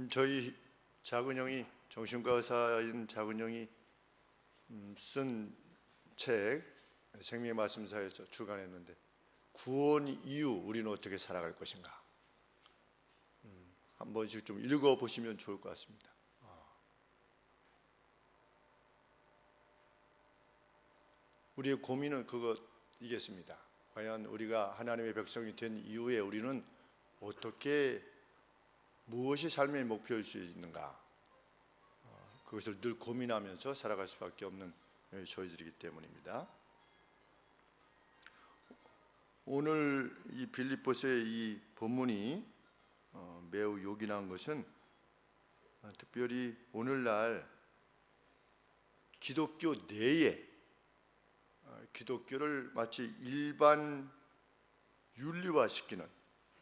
저희 작은 형이 정신과 의사인 작은 형이 쓴 책 생명의 말씀사에서 출간했는데 구원 이후 우리는 어떻게 살아갈 것인가 한 번씩 좀 읽어보시면 좋을 것 같습니다. 우리의 고민은 그것이겠습니다. 과연 우리가 하나님의 백성이 된 이후에 우리는 어떻게 무엇이 삶의 목표일 수 있는가, 그것을 늘 고민하면서 살아갈 수밖에 없는 저희들이기 때문입니다. 오늘 이 빌립보서의 이 본문이 매우 요긴한 것은 특별히 오늘날 기독교 내에 기독교를 마치 일반 윤리화시키는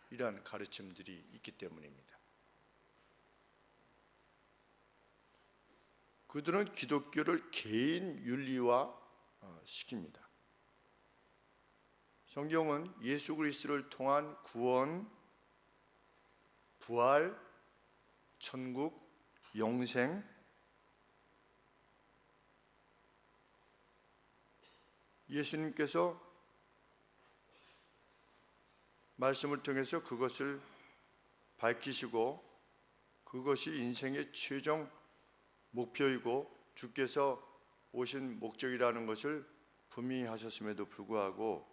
이러한 가르침들이 있기 때문입니다. 그들은 기독교를 개인 윤리화 시킵니다. 성경은 예수 그리스도를 통한 구원, 부활, 천국, 영생, 예수님께서 말씀을 통해서 그것을 밝히시고 그것이 인생의 최종 목표이고 주께서 오신 목적이라는 것을 분명히 하셨음에도 불구하고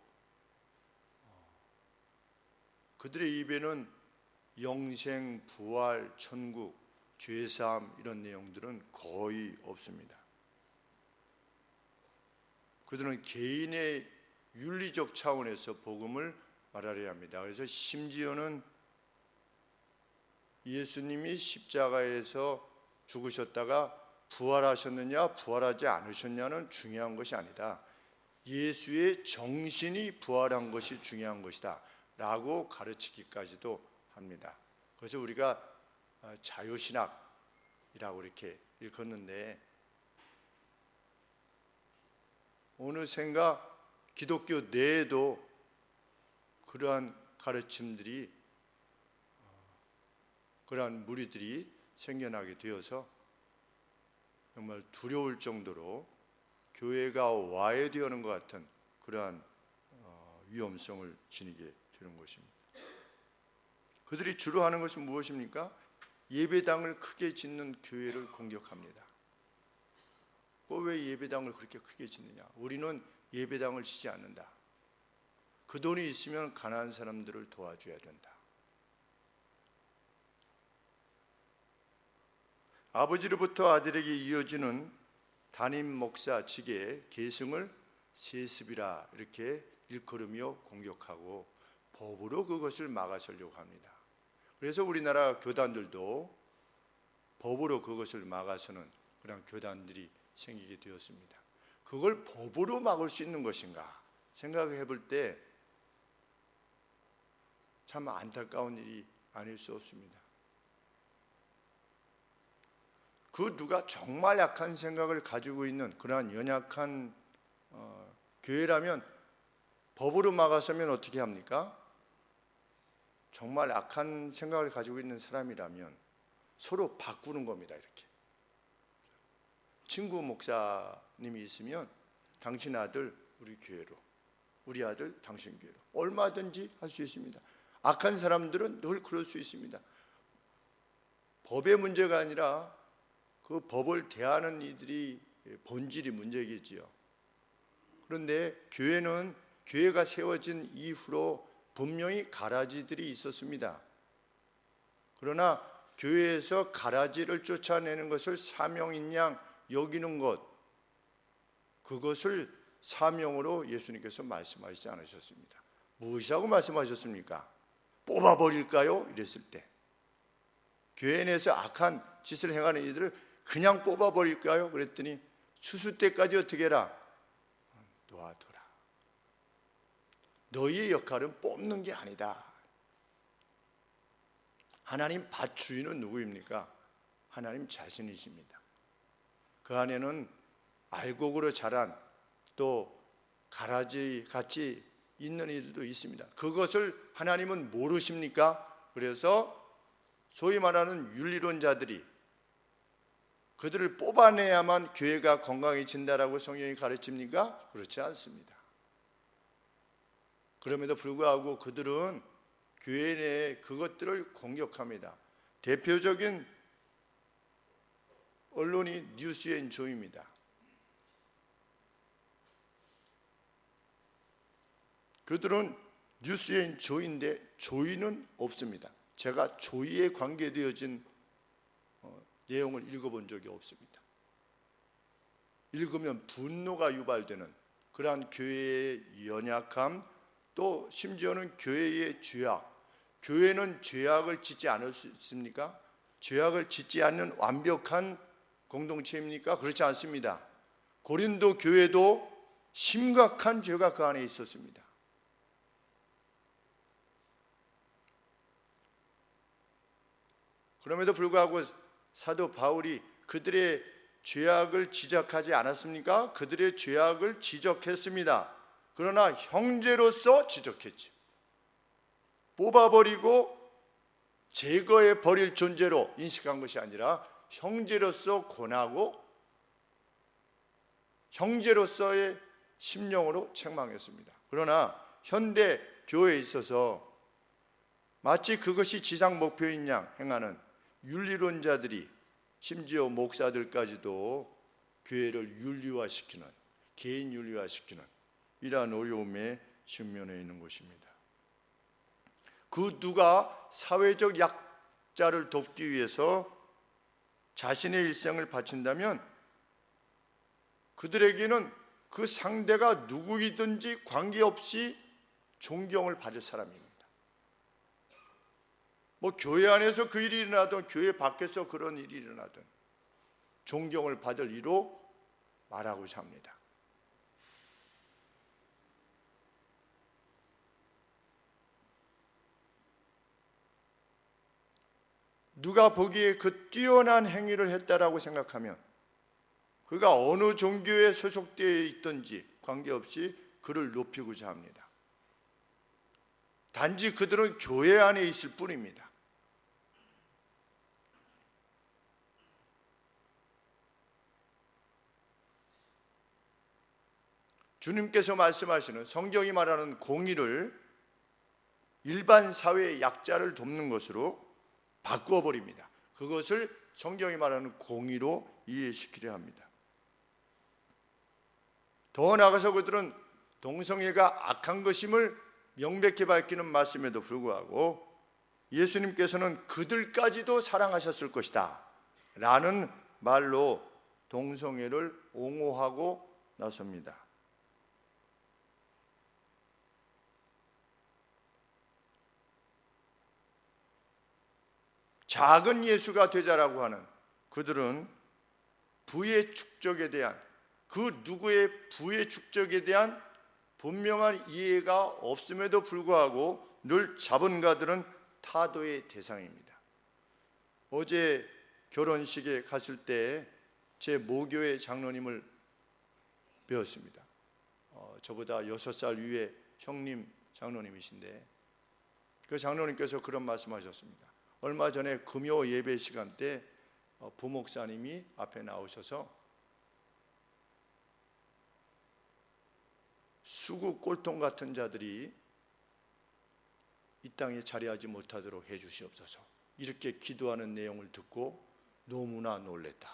그들의 입에는 영생, 부활, 천국, 죄사함 이런 내용들은 거의 없습니다. 그들은 개인의 윤리적 차원에서 복음을 말하려 합니다. 그래서 심지어는 예수님이 십자가에서 죽으셨다가 부활하셨느냐 부활하지 않으셨냐는 중요한 것이 아니다. 예수의 정신이 부활한 것이 중요한 것이다 라고 가르치기까지도 합니다. 그래서 우리가 자유신학이라고 이렇게 읽었는데 어느샌가 기독교 내에도 그러한 가르침들이 그러한 무리들이 생겨나게 되어서 정말 두려울 정도로 교회가 와해되는 것 같은 그러한 위험성을 지니게 되는 것입니다. 그들이 주로 하는 것은 무엇입니까? 예배당을 크게 짓는 교회를 공격합니다. 왜 예배당을 그렇게 크게 짓느냐? 우리는 예배당을 짓지 않는다. 그 돈이 있으면 가난한 사람들을 도와줘야 된다. 아버지로부터 아들에게 이어지는 담임 목사 직의 계승을 세습이라 이렇게 일컬으며 공격하고 법으로 그것을 막아서려고 합니다. 그래서 우리나라 교단들도 법으로 그것을 막아서는 그런 교단들이 생기게 되었습니다. 그걸 법으로 막을 수 있는 것인가 생각해 볼 때 참 안타까운 일이 아닐 수 없습니다. 그 누가 정말 약한 생각을 가지고 있는 그러한 연약한 교회라면 법으로 막아서면 어떻게 합니까? 정말 악한 생각을 가지고 있는 사람이라면 서로 바꾸는 겁니다. 이렇게 친구 목사님이 있으면 당신 아들 우리 교회로, 우리 아들 당신 교회로 얼마든지 할 수 있습니다. 악한 사람들은 늘 그럴 수 있습니다. 법의 문제가 아니라 그 법을 대하는 이들이 본질이 문제겠지요. 그런데 교회는 교회가 세워진 이후로 분명히 가라지들이 있었습니다. 그러나 교회에서 가라지를 쫓아내는 것을 사명인 양 여기는 것, 그것을 사명으로 예수님께서 말씀하시지 않으셨습니다. 무엇이라고 말씀하셨습니까? 뽑아버릴까요? 이랬을 때 교회 내에서 악한 짓을 행하는 이들을 그냥 뽑아버릴까요? 그랬더니 추수 때까지 어떻게 해라? 놓아둬라. 너희의 역할은 뽑는 게 아니다. 하나님 밭 주인은 누구입니까? 하나님 자신이십니다. 그 안에는 알곡으로 자란 또 가라지 같이 있는 이들도 있습니다. 그것을 하나님은 모르십니까? 그래서 소위 말하는 윤리론자들이 그들을 뽑아내야만 교회가 건강해진다라고 성경이 가르칩니까? 그렇지 않습니다. 그럼에도 불구하고 그들은 교회 내에 그것들을 공격합니다. 대표적인 언론이 뉴스앤조입니다. 그들은 뉴스앤조인데 조이는 없습니다. 제가 조이에 관계되어진 내용을 읽어본 적이 없습니다. 읽으면 분노가 유발되는 그러한 교회의 연약함, 또 심지어는 교회의 죄악. 교회는 죄악을 짓지 않았습니까? 죄악을 짓지 않는 완벽한 공동체입니까? 그렇지 않습니다. 고린도 교회도 심각한 죄가 그 안에 있었습니다. 그럼에도 불구하고 사도 바울이 그들의 죄악을 지적하지 않았습니까? 그들의 죄악을 지적했습니다. 그러나 형제로서 지적했지. 뽑아버리고 제거해 버릴 존재로 인식한 것이 아니라 형제로서 권하고 형제로서의 심령으로 책망했습니다. 그러나 현대 교회에 있어서 마치 그것이 지상 목표인 양 행하는 윤리론자들이, 심지어 목사들까지도 교회를 윤리화시키는, 개인 윤리화시키는 이러한 어려움에 직면해 있는 것입니다. 그 누가 사회적 약자를 돕기 위해서 자신의 일생을 바친다면 그들에게는 그 상대가 누구이든지 관계없이 존경을 받을 사람입니다. 뭐 교회 안에서 그 일이 일어나든 교회 밖에서 그런 일이 일어나든 존경을 받을 이로 말하고자 합니다. 누가 보기에 그 뛰어난 행위를 했다라고 생각하면 그가 어느 종교에 소속되어 있든지 관계없이 그를 높이고자 합니다. 단지 그들은 교회 안에 있을 뿐입니다. 주님께서 말씀하시는, 성경이 말하는 공의를 일반 사회의 약자를 돕는 것으로 바꾸어 버립니다. 그것을 성경이 말하는 공의로 이해시키려 합니다. 더 나아가서 그들은 동성애가 악한 것임을 명백히 밝히는 말씀에도 불구하고 예수님께서는 그들까지도 사랑하셨을 것이다 라는 말로 동성애를 옹호하고 나섭니다. 작은 예수가 되자라고 하는 그들은 부의 축적에 대한, 그 누구의 부의 축적에 대한 분명한 이해가 없음에도 불구하고 늘 자본가들은 타도의 대상입니다. 어제 결혼식에 갔을 때 제 모교의 장로님을 배웠습니다. 저보다 6살 위의 형님 장로님이신데 그 장로님께서 그런 말씀하셨습니다. 얼마 전에 금요 예배 시간 때 부목사님이 앞에 나오셔서 수구 꼴통 같은 자들이 이 땅에 자리하지 못하도록 해 주시옵소서, 이렇게 기도하는 내용을 듣고 너무나 놀랬다.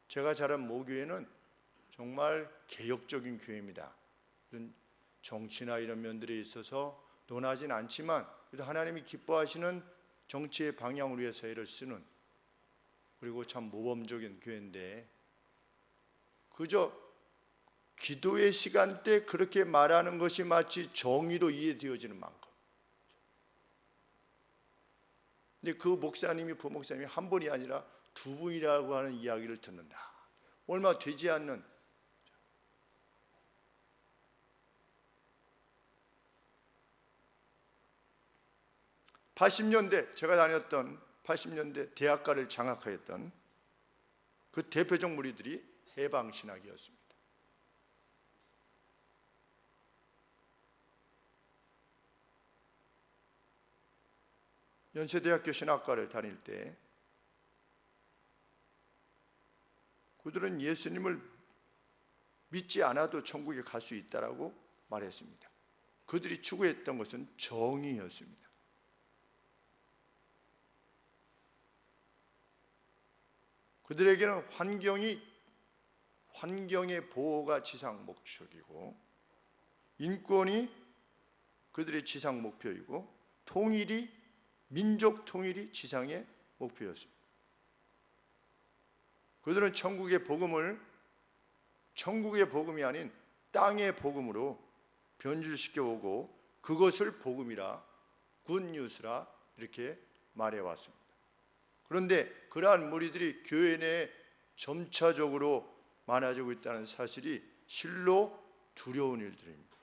제가 자란 모교회는 정말 개혁적인 교회입니다. 정치나 이런 면들에 있어서 논하진 않지만 그래도 하나님이 기뻐하시는 정치의 방향을 위해서 애를 쓰는, 그리고 참 모범적인 교회인데 그저 기도의 시간대 그렇게 말하는 것이 마치 정의로 이해되어지는 만큼. 근데 그 목사님이, 부목사님이 한 분이 아니라 두 분이라고 하는 이야기를 듣는다. 얼마 되지 않는, (80년대) 제가 다녔던 80년대 대학가를 장악하였던 그 대표적 무리들이 해방신학이었습니다. 연세대학교 신학과를 다닐 때 그들은 예수님을 믿지 않아도 천국에 갈 수 있다라고 말했습니다. 그들이 추구했던 것은 정의였습니다. 그들에게는 환경의 보호가 지상 목적이고, 인권이 그들의 지상 목표이고, 민족 통일이 지상의 목표였습니다. 그들은 천국의 복음이 아닌 땅의 복음으로 변질시켜 오고, 그것을 복음이라, 굿뉴스라 이렇게 말해왔습니다. 그런데 그러한 무리들이 교회 내에 점차적으로 많아지고 있다는 사실이 실로 두려운 일들입니다.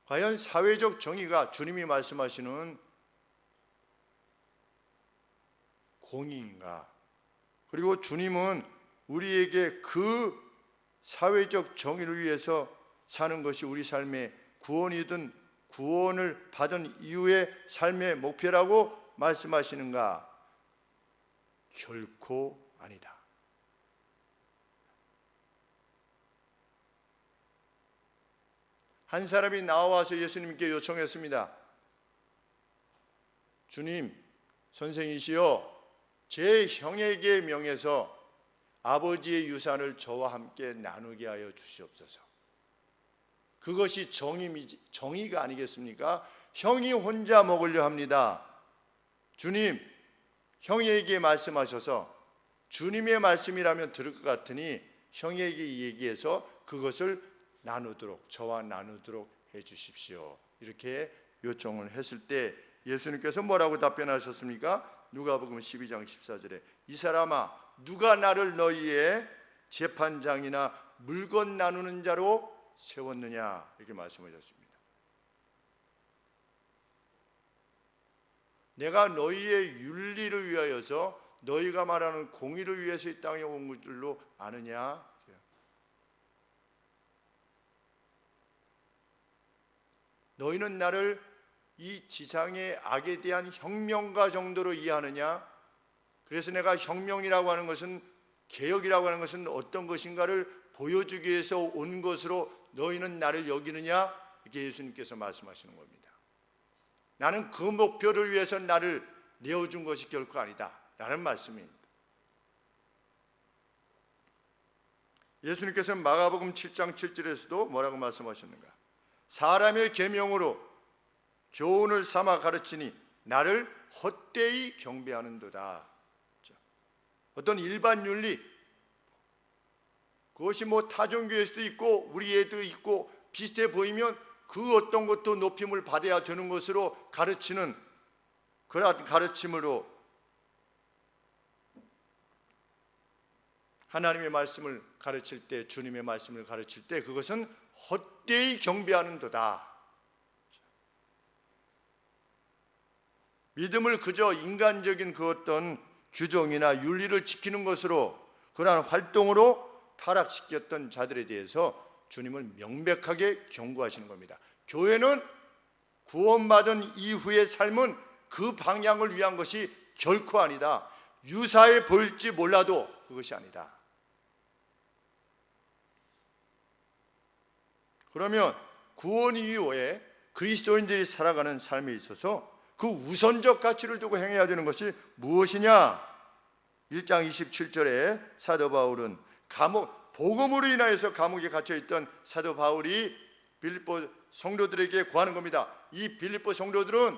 과연 사회적 정의가 주님이 말씀하시는 공의인가? 그리고 주님은 우리에게 그 사회적 정의를 위해서 사는 것이 우리 삶의 구원이든 구원을 받은 이후의 삶의 목표라고 말씀하시는가? 결코 아니다. 한 사람이 나와서 예수님께 요청했습니다. 주님, 선생이시여, 제 형에게 명해서 아버지의 유산을 저와 함께 나누게 하여 주시옵소서. 그것이 정의가 아니겠습니까? 형이 혼자 먹으려 합니다. 주님, 형에게 말씀하셔서 주님의 말씀이라면 들을 것 같으니 형에게 얘기해서 그것을 저와 나누도록 해 주십시오. 이렇게 요청을 했을 때 예수님께서 뭐라고 답변하셨습니까? 누가복음 12장 14절에 이 사람아, 누가 나를 너희의 재판장이나 물건 나누는 자로 세웠느냐, 이렇게 말씀하셨습니다. 내가 너희의 윤리를 위하여서, 너희가 말하는 공의를 위해서 이 땅에 온 줄로 아느냐? 너희는 나를 이 지상의 악에 대한 혁명가 정도로 이해하느냐? 그래서 내가 혁명이라고 하는 것은, 개혁이라고 하는 것은 어떤 것인가를 보여주기 위해서 온 것으로 너희는 나를 여기느냐? 이렇게 예수님께서 말씀하시는 겁니다. 나는 그 목표를 위해서 나를 내어준 것이 결코 아니다 라는 말씀입니다. 예수님께서 마가복음 7장 7절에서도 뭐라고 말씀하셨는가? 사람의 계명으로 교훈을 삼아 가르치니 나를 헛되이 경배하는도다. 어떤 일반 윤리, 그것이 타종교에서도 있고 우리에도 있고 비슷해 보이면 그 어떤 것도 높임을 받아야 되는 것으로 가르치는 그러한 가르침으로 하나님의 말씀을 가르칠 때, 주님의 말씀을 가르칠 때 그것은 헛되이 경배하는도다. 믿음을 그저 인간적인 그 어떤 규정이나 윤리를 지키는 것으로, 그러한 활동으로 타락시켰던 자들에 대해서 주님은 명백하게 경고하시는 겁니다. 교회는 구원받은 이후의 삶은 그 방향을 위한 것이 결코 아니다. 유사해 보일지 몰라도 그것이 아니다. 그러면 구원 이후에 그리스도인들이 살아가는 삶에 있어서 그 우선적 가치를 두고 행해야 되는 것이 무엇이냐? 1장 27절에 사도 바울은 복음으로 인하여서 감옥에 갇혀있던 사도 바울이 빌립보 성도들에게 구하는 겁니다. 이 빌립보 성도들은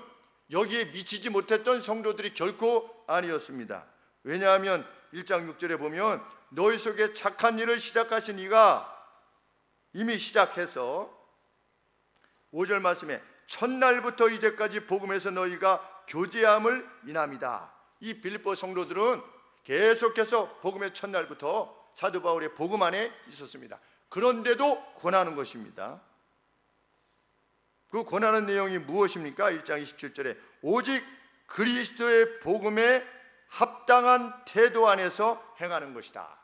여기에 미치지 못했던 성도들이 결코 아니었습니다. 왜냐하면 1장 6절에 보면 너희 속에 착한 일을 시작하신 이가 이미 시작해서 5절 말씀에 첫날부터 이제까지 복음에서 너희가 교제함을 인함이다. 이 빌립보 성도들은 계속해서 복음의 첫날부터 사도 바울의 복음 안에 있었습니다. 그런데도 권하는 것입니다. 그 권하는 내용이 무엇입니까? 1장 27절에 오직 그리스도의 복음에 합당한 태도 안에서 행하는 것이다.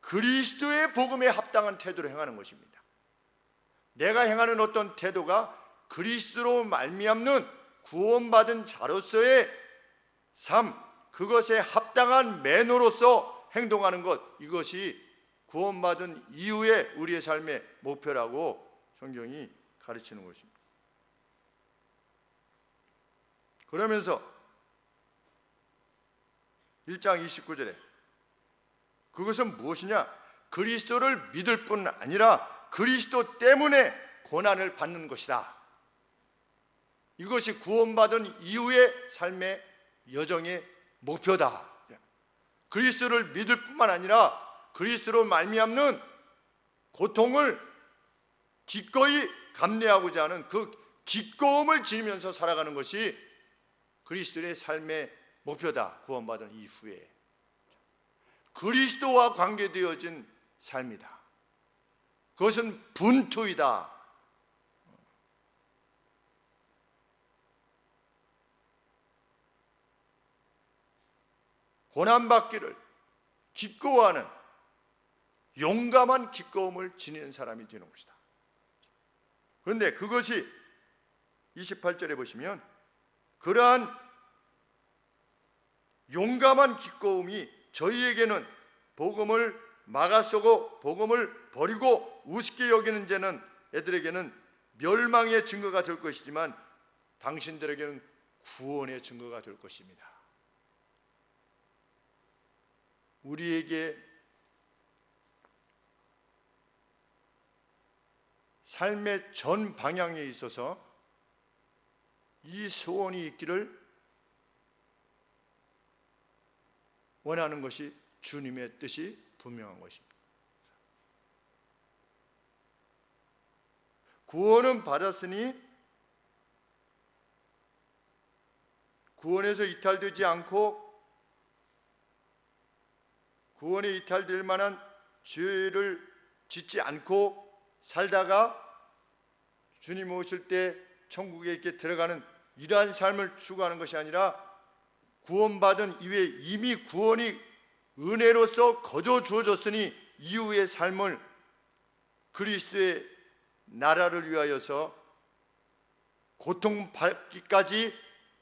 그리스도의 복음에 합당한 태도로 행하는 것입니다. 내가 행하는 어떤 태도가 그리스도로 말미암는 구원받은 자로서의 삶, 그것에 합당한 매너로서 행동하는 것, 이것이 구원받은 이후에 우리의 삶의 목표라고 성경이 가르치는 것입니다. 그러면서 1장 29절에 그것은 무엇이냐? 그리스도를 믿을 뿐 아니라 그리스도 때문에 고난을 받는 것이다. 이것이 구원받은 이후의 삶의 여정의 목표다. 그리스도를 믿을 뿐만 아니라 그리스도로 말미암는 고통을 기꺼이 감내하고자 하는 그 기꺼움을 지니면서 살아가는 것이 그리스도의 삶의 목표다. 구원받은 이후에 그리스도와 관계되어진 삶이다. 그것은 분투이다. 고난받기를 기꺼워하는 용감한 기꺼움을 지니는 사람이 되는 것이다. 그런데 그것이 28절에 보시면 그러한 용감한 기꺼움이 저희에게는 복음을 막아서고 복음을 버리고 우습게 여기는 자는 애들에게는 멸망의 증거가 될 것이지만 당신들에게는 구원의 증거가 될 것입니다. 우리에게 삶의 전 방향에 있어서 이 소원이 있기를 원하는 것이 주님의 뜻이 분명한 것입니다. 구원은 받았으니 구원에서 이탈되지 않고 구원에 이탈될 만한 죄를 짓지 않고 살다가 주님 오실 때 천국에 이렇게 들어가는 이러한 삶을 추구하는 것이 아니라 구원받은 이후에 이미 구원이 은혜로서 거저 주어졌으니 이후의 삶을 그리스도의 나라를 위하여서 고통받기까지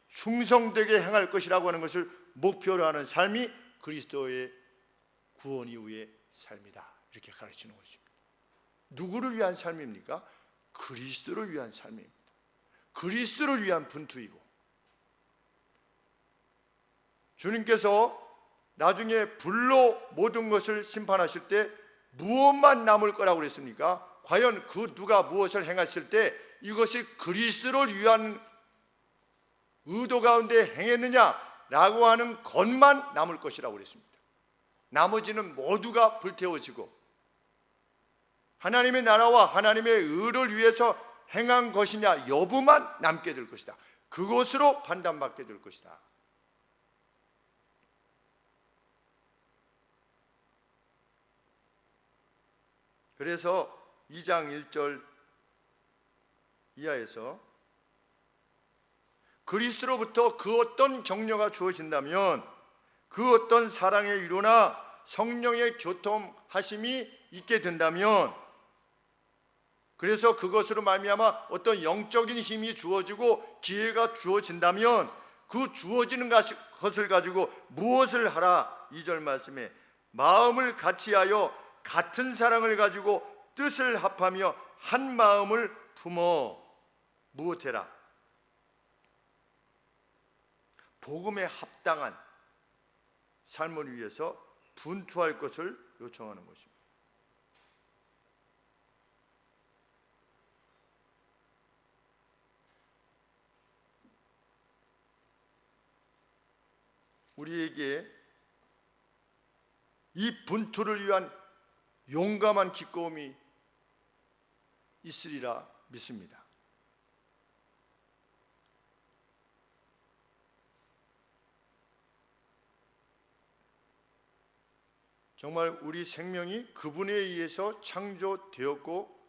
충성되게 행할 것이라고 하는 것을 목표로 하는 삶이 그리스도의 구원 이후의 삶이다. 이렇게 가르치는 것입니다. 누구를 위한 삶입니까? 그리스도를 위한 삶입니다. 그리스도를 위한 분투이고 주님께서 나중에 불로 모든 것을 심판하실 때 무엇만 남을 거라고 그랬습니까? 과연 그 누가 무엇을 행했을 때 이것이 그리스도를 위한 의도 가운데 행했느냐라고 하는 것만 남을 것이라고 그랬습니다. 나머지는 모두가 불태워지고 하나님의 나라와 하나님의 의를 위해서 행한 것이냐 여부만 남게 될 것이다. 그것으로 판단받게 될 것이다. 그래서 2장 1절 이하에서 그리스도로부터 그 어떤 격려가 주어진다면 그 어떤 사랑의 위로나 성령의 교통하심이 있게 된다면 그래서 그것으로 말미암아 어떤 영적인 힘이 주어지고 기회가 주어진다면 그 주어지는 것을 가지고 무엇을 하라? 2절 말씀에 마음을 같이하여 같은 사랑을 가지고 뜻을 합하며 한 마음을 품어 무엇해라? 복음에 합당한 삶을 위해서 분투할 것을 요청하는 것입니다. 우리에게 이 분투를 위한 용감한 기꺼움이 있으리라 믿습니다. 정말 우리 생명이 그분에 의해서 창조되었고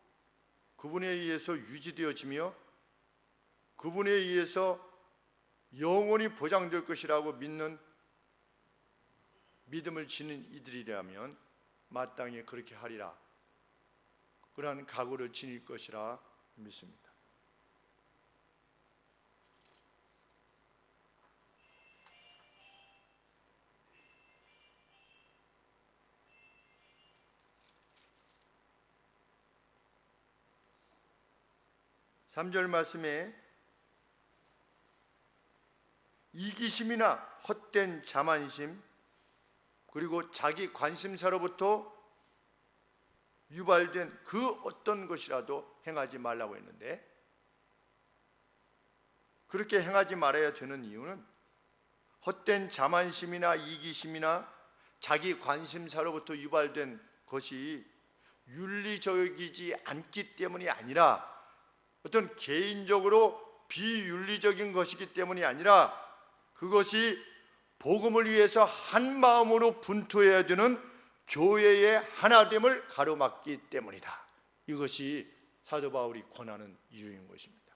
그분에 의해서 유지되어지며 그분에 의해서 영원히 보장될 것이라고 믿는 믿음을 지닌 이들이라면 마땅히 그렇게 하리라. 그러한 각오를 지닐 것이라 믿습니다. 삼절 말씀에 이기심이나 헛된 자만심 그리고 자기 관심사로부터 유발된 그 어떤 것이라도 행하지 말라고 했는데, 그렇게 행하지 말아야 되는 이유는 헛된 자만심이나 이기심이나 자기 관심사로부터 유발된 것이 윤리적이지 않기 때문이 아니라, 어떤 개인적으로 비윤리적인 것이기 때문이 아니라, 그것이 복음을 위해서 한 마음으로 분투해야 되는 교회의 하나됨을 가로막기 때문이다. 이것이 사도 바울이 권하는 이유인 것입니다.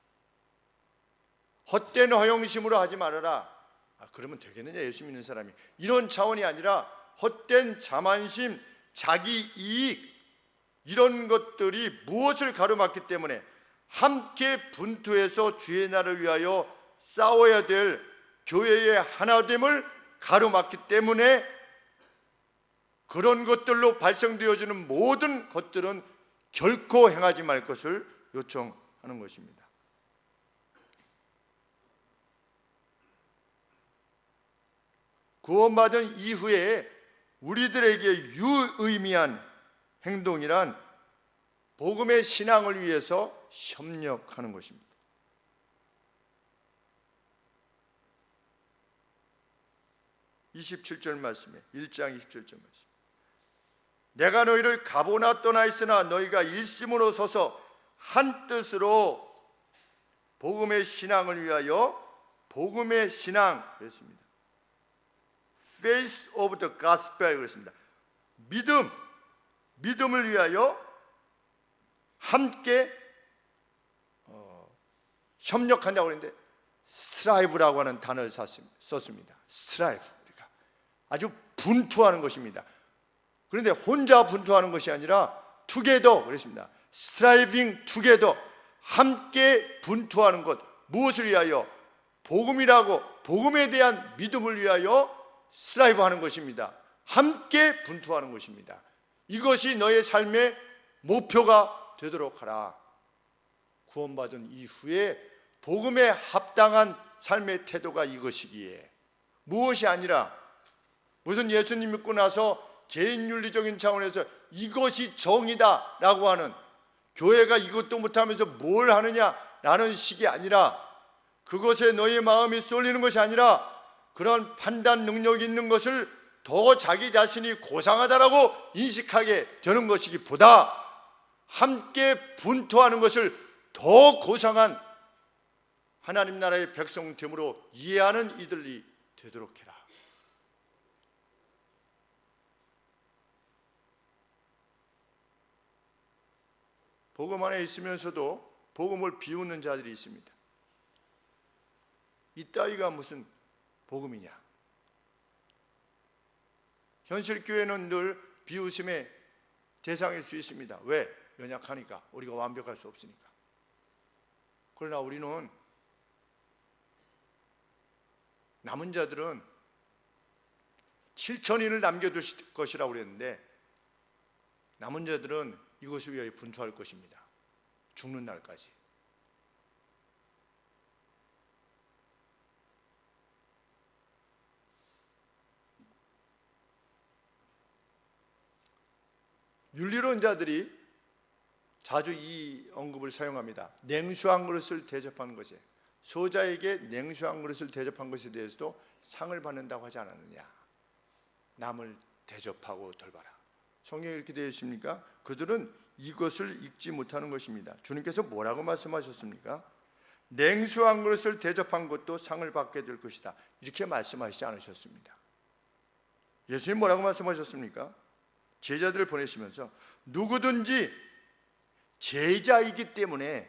헛된 허영심으로 하지 말아라. 그러면 되겠느냐, 예수 믿는 사람이. 이런 차원이 아니라 헛된 자만심, 자기 이익, 이런 것들이 무엇을 가로막기 때문에 함께 분투해서 주의 나라를 위하여 싸워야 될 교회의 하나됨을 가로막기 때문에, 그런 것들로 발생되어지는 모든 것들은 결코 행하지 말 것을 요청하는 것입니다. 구원받은 이후에 우리들에게 유의미한 행동이란 복음의 신앙을 위해서 협력하는 것입니다. 27절 말씀에 1장 27절 말씀. 내가 너희를 가보나 떠나 있으나 너희가 일심으로 서서 한 뜻으로 복음의 신앙을 위하여, 복음의 신앙 그랬습니다. Faith of the Gospel 그랬습니다. 믿음을 위하여 함께 협력한다고 했는데 strive라고 하는 단어를 썼습니다. strive, 그러니까 아주 분투하는 것입니다. 그런데 혼자 분투하는 것이 아니라 together 그랬습니다. striving together, 함께 분투하는 것. 무엇을 위하여? 복음이라고, 복음에 대한 믿음을 위하여 strive 하는 것입니다. 함께 분투하는 것입니다. 이것이 너의 삶의 목표가 되도록 하라. 구원받은 이후에 복음에 합당한 삶의 태도가 이것이기에, 무엇이 아니라 무슨 예수님 믿고 나서 개인윤리적인 차원에서 이것이 정이다 라고 하는, 교회가 이것도 못하면서 뭘 하느냐라는 식이 아니라, 그것에 너의 마음이 쏠리는 것이 아니라 그런 판단 능력이 있는 것을 더 자기 자신이 고상하다라고 인식하게 되는 것이기보다 함께 분투하는 것을 더 고상한 하나님 나라의 백성됨으로 이해하는 이들이 되도록 해라. 복음 안에 있으면서도 복음을 비웃는 자들이 있습니다. 이따위가 무슨 복음이냐. 현실 교회는 늘 비웃음의 대상일 수 있습니다. 왜? 연약하니까, 우리가 완벽할 수 없으니까. 그러나 우리는, 남은 자들은 7천인을 남겨두실 것이라고 그랬는데, 남은 자들은 이것을 위하여 분투할 것입니다. 죽는 날까지. 윤리론자들이 자주 이 언급을 사용합니다. 냉수한 그릇을 대접하는 것에, 소자에게 냉수한 그릇을 대접한 것에 대해서도 상을 받는다고 하지 않았느냐. 남을 대접하고 돌봐라. 성경에 이렇게 되어 있습니까? 그들은 이것을 읽지 못하는 것입니다. 주님께서 뭐라고 말씀하셨습니까? 냉수한 그릇을 대접한 것도 상을 받게 될 것이다, 이렇게 말씀하시지 않으셨습니다. 예수님 뭐라고 말씀하셨습니까? 제자들을 보내시면서 누구든지 제자이기 때문에,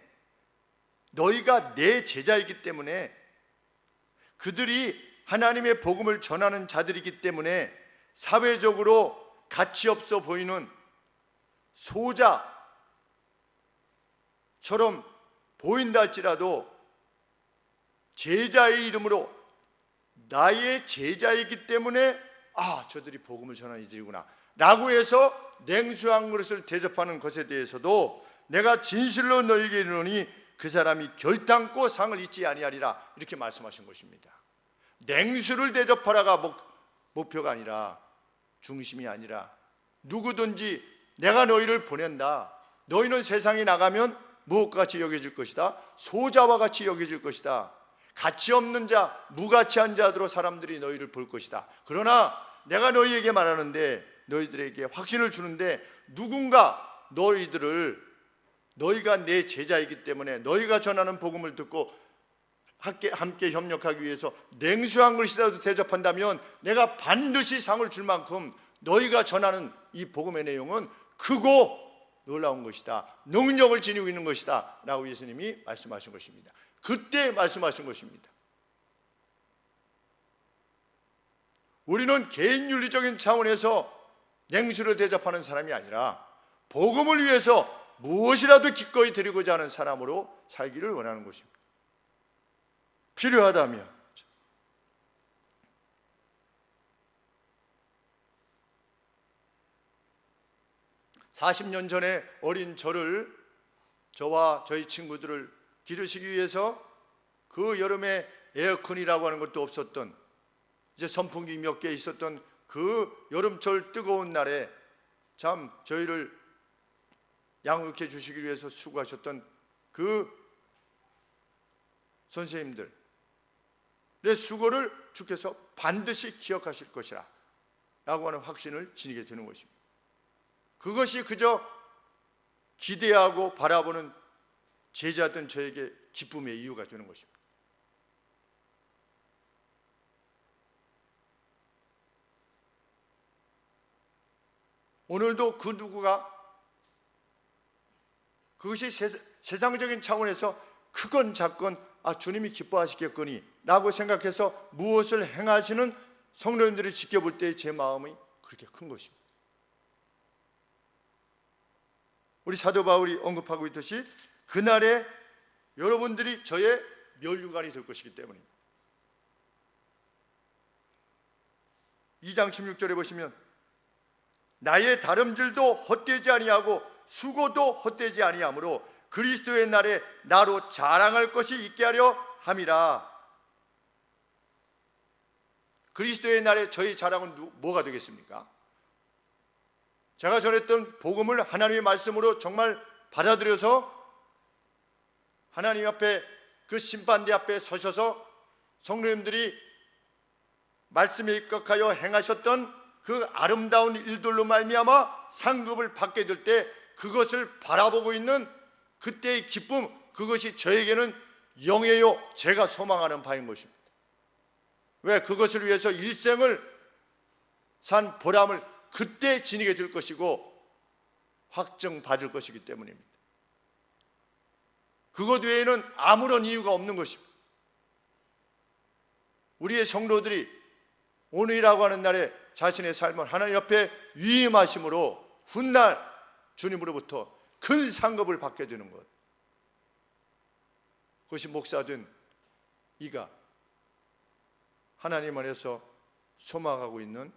너희가 내 제자이기 때문에, 그들이 하나님의 복음을 전하는 자들이기 때문에 사회적으로 가치 없어 보이는 소자처럼 보인다 할지라도 제자의 이름으로 나의 제자이기 때문에 저들이 복음을 전하는 이들이구나 라고 해서 냉수한 그릇을 대접하는 것에 대해서도 내가 진실로 너희에게 이르노니 그 사람이 결단코 상을 잊지 아니하리라 이렇게 말씀하신 것입니다. 냉수를 대접하라가 목표가 아니라, 중심이 아니라, 누구든지 내가 너희를 보낸다, 너희는 세상에 나가면 무엇과 같이 여겨질 것이다, 소자와 같이 여겨질 것이다, 가치 없는 자, 무가치한 자들로 사람들이 너희를 볼 것이다. 그러나 내가 너희에게 말하는데, 너희들에게 확신을 주는데, 누군가 너희가 내 제자이기 때문에 너희가 전하는 복음을 듣고 함께 협력하기 위해서 냉수한 것이라도 대접한다면 내가 반드시 상을 줄 만큼 너희가 전하는 이 복음의 내용은 크고 놀라운 것이다, 능력을 지니고 있는 것이다 라고 예수님이 말씀하신 것입니다. 그때 말씀하신 것입니다. 우리는 개인윤리적인 차원에서 냉수를 대접하는 사람이 아니라 복음을 위해서 무엇이라도 기꺼이 드리고자 하는 사람으로 살기를 원하는 것입니다. 필요하다면. 40년 전에 어린 저와 저희 친구들을 기르시기 위해서 그 여름에 에어컨이라고 하는 것도 없었던, 이제 선풍기 몇 개 있었던 그 여름철 뜨거운 날에 참 저희를 양육해 주시기 위해서 수고하셨던 그 선생님들의 수고를 주께서 반드시 기억하실 것이라 라고 하는 확신을 지니게 되는 것입니다. 그것이 그저 기대하고 바라보는 제자든 저에게 기쁨의 이유가 되는 것입니다. 오늘도 그 누구가 그것이 세상적인 차원에서 크건 작건 주님이 기뻐하시겠거니 라고 생각해서 무엇을 행하시는 성도님들을 지켜볼 때 제 마음이 그렇게 큰 것입니다. 우리 사도 바울이 언급하고 있듯이 그날에 여러분들이 저의 면류관이 될 것이기 때문입니다. 2장 16절에 보시면 나의 다름질도 헛되지 아니하고 수고도 헛되지 아니하므로 그리스도의 날에 나로 자랑할 것이 있게 하려 함이라. 그리스도의 날에 저희 자랑은 뭐가 되겠습니까? 제가 전했던 복음을 하나님의 말씀으로 정말 받아들여서 하나님 앞에 그 심판대 앞에 서셔서 성도님들이 말씀에 입각하여 행하셨던 그 아름다운 일들로 말미암아 상급을 받게 될 때 그것을 바라보고 있는 그때의 기쁨, 그것이 저에게는 영예요 제가 소망하는 바인 것입니다. 왜? 그것을 위해서 일생을 산 보람을 그때 지니게 될 것이고 확정받을 것이기 때문입니다. 그것 외에는 아무런 이유가 없는 것입니다. 우리의 성도들이 오늘이라고 하는 날에 자신의 삶을 하나님 옆에 위임하심으로 훗날 주님으로부터 큰 상급을 받게 되는 것, 그것이 목사된 이가 하나님 안에서 소망하고 있는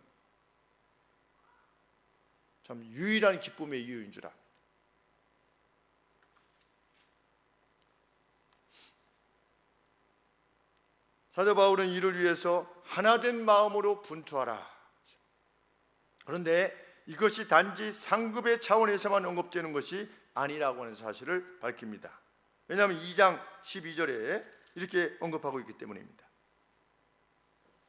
참 유일한 기쁨의 이유인 줄 압니다. 사도 바울은 이를 위해서 하나된 마음으로 분투하라. 그런데 이것이 단지 상급의 차원에서만 언급되는 것이 아니라고 하는 사실을 밝힙니다. 왜냐하면 2장 12절에 이렇게 언급하고 있기 때문입니다.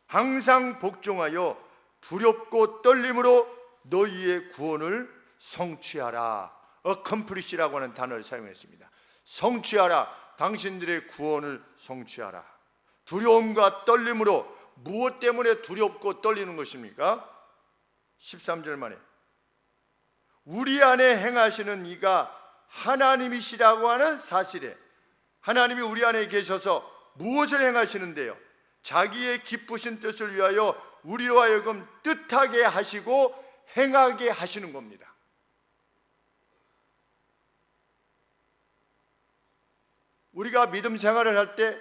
항상 복종하여 두렵고 떨림으로 너희의 구원을 성취하라. accomplish라고 하는 단어를 사용했습니다. 성취하라. 당신들의 구원을 성취하라. 두려움과 떨림으로, 무엇 때문에 두렵고 떨리는 것입니까? 13절 만에 우리 안에 행하시는 이가 하나님이시라고 하는 사실에, 하나님이 우리 안에 계셔서 무엇을 행하시는데요? 자기의 기쁘신 뜻을 위하여 우리로 하여금 뜻하게 하시고 행하게 하시는 겁니다. 우리가 믿음 생활을 할 때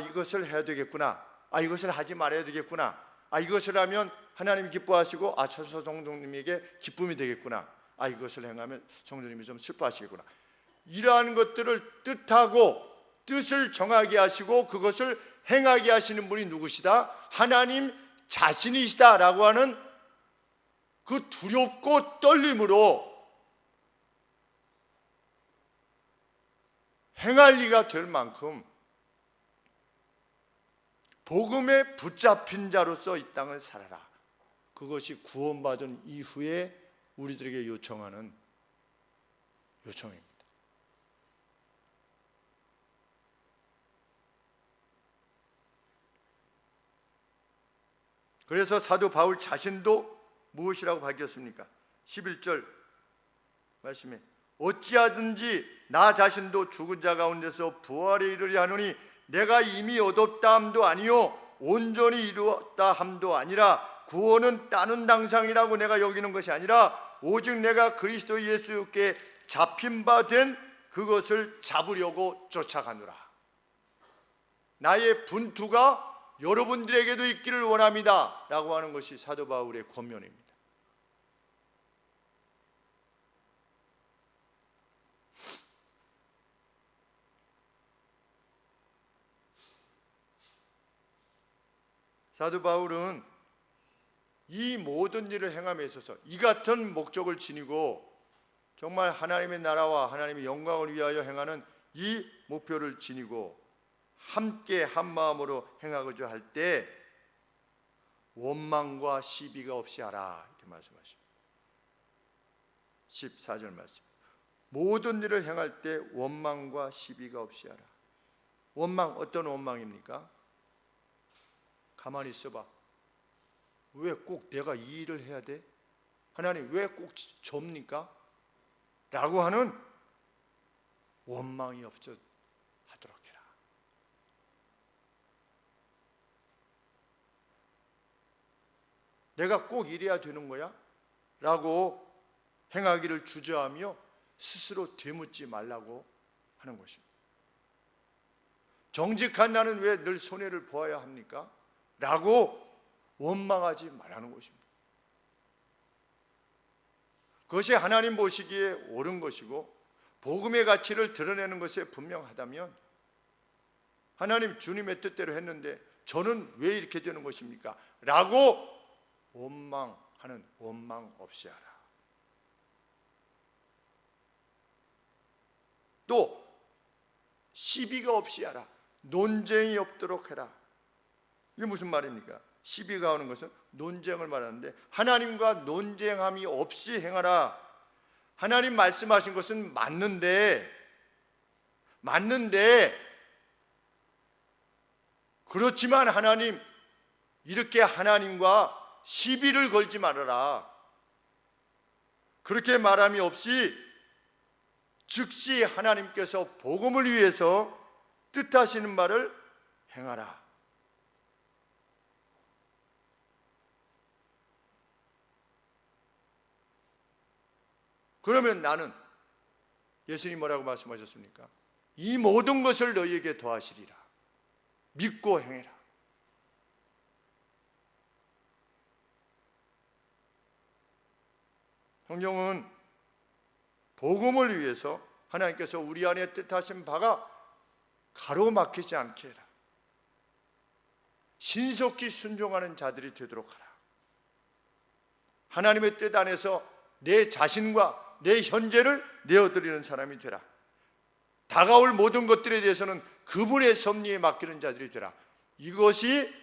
이것을 해야 되겠구나, 이것을 하지 말아야 되겠구나, 이것을 하면 하나님이 기뻐하시고 차수서 성도님에게 기쁨이 되겠구나, 이것을 행하면 성도님이 좀 슬퍼하시겠구나, 이러한 것들을 뜻하고 뜻을 정하게 하시고 그것을 행하게 하시는 분이 누구시다? 하나님 자신이시다라고 하는 그 두렵고 떨림으로 행할 리가 될 만큼 복음에 붙잡힌 자로서 이 땅을 살아라. 그것이 구원받은 이후에 우리들에게 요청하는 요청입니다. 그래서 사도 바울 자신도 무엇이라고 밝혔습니까? 11절 말씀에 어찌하든지 나 자신도 죽은 자 가운데서 부활에 이르려 하노니 내가 이미 얻었다 함도 아니요 온전히 이루었다 함도 아니라 구원은 따는 당상이라고 내가 여기는 것이 아니라 오직 내가 그리스도 예수께 잡힌 바 된 그것을 잡으려고 쫓아가노라. 나의 분투가 여러분들에게도 있기를 원합니다 라고 하는 것이 사도 바울의 권면입니다. 사도 바울은 이 모든 일을 행함에 있어서 이 같은 목적을 지니고 정말 하나님의 나라와 하나님의 영광을 위하여 행하는 이 목표를 지니고 함께 한 마음으로 행하고자 할 때 원망과 시비가 없이 하라 이렇게 말씀하십니다. 14절 말씀. 모든 일을 행할 때 원망과 시비가 없이 하라. 원망, 어떤 원망입니까? 가만히 있어봐. 왜 꼭 내가 이 일을 해야 돼? 하나님 왜 꼭 접니까? 라고 하는 원망이 없어 하도록 해라. 내가 꼭 이래야 되는 거야? 라고 행하기를 주저하며 스스로 되묻지 말라고 하는 것입니다. 정직한 나는 왜 늘 손해를 보아야 합니까? 라고 원망하지 말라는 것입니다. 그것이 하나님 보시기에 옳은 것이고 복음의 가치를 드러내는 것에 분명하다면 하나님 주님의 뜻대로 했는데 저는 왜 이렇게 되는 것입니까? 라고 원망하는 원망 없이 하라. 또 시비가 없이 하라. 논쟁이 없도록 해라. 이게 무슨 말입니까? 시비가 오는 것은 논쟁을 말하는데 하나님과 논쟁함이 없이 행하라. 하나님 말씀하신 것은 맞는데 그렇지만 하나님 이렇게 하나님과 시비를 걸지 말아라. 그렇게 말함이 없이 즉시 하나님께서 복음을 위해서 뜻하시는 말을 행하라. 그러면 나는 예수님 뭐라고 말씀하셨습니까? 이 모든 것을 너희에게 더하시리라. 믿고 행해라. 성경은 복음을 위해서 하나님께서 우리 안에 뜻하신 바가 가로막히지 않게 해라. 신속히 순종하는 자들이 되도록 하라. 하나님의 뜻 안에서 내 자신과 내 현재를 내어드리는 사람이 되라. 다가올 모든 것들에 대해서는 그분의 섭리에 맡기는 자들이 되라. 이것이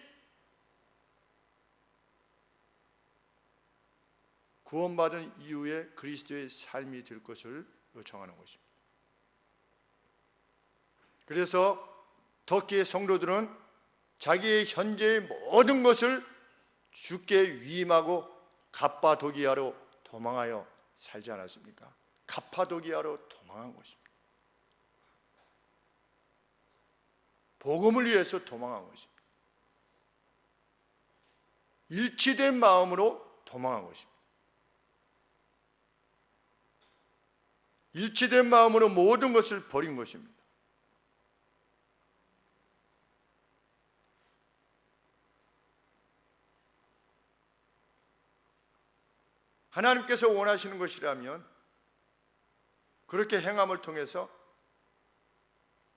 구원받은 이후에 그리스도의 삶이 될 것을 요청하는 것입니다. 그래서 터키의 성도들은 자기의 현재의 모든 것을 주께 위임하고 갑바도기아로 도망하여 살지 않았습니까? 갑바도기아로 도망한 것입니다. 복음을 위해서 도망한 것입니다. 일치된 마음으로 도망한 것입니다. 일치된 마음으로 모든 것을 버린 것입니다. 하나님께서 원하시는 것이라면 그렇게 행함을 통해서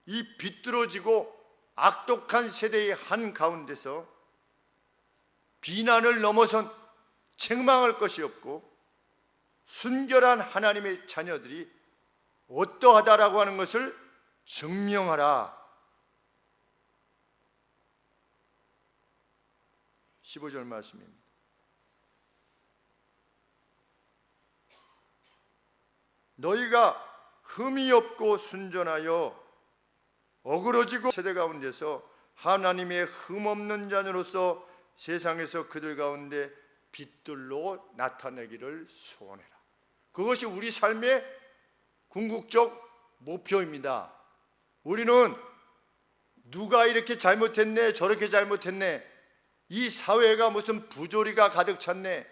이 비뚤어지고 악독한 세대의 한가운데서 비난을 넘어선 책망할 것이 없고 순결한 하나님의 자녀들이 어떠하다라고 하는 것을 증명하라. 15절 말씀입니다. 너희가 흠이 없고 순전하여 어그러지고 세대 가운데서 하나님의 흠없는 자녀로서 세상에서 그들 가운데 빛들로 나타내기를 소원해라. 그것이 우리 삶의 궁극적 목표입니다. 우리는 누가 이렇게 잘못했네, 저렇게 잘못했네, 이 사회가 무슨 부조리가 가득 찼네,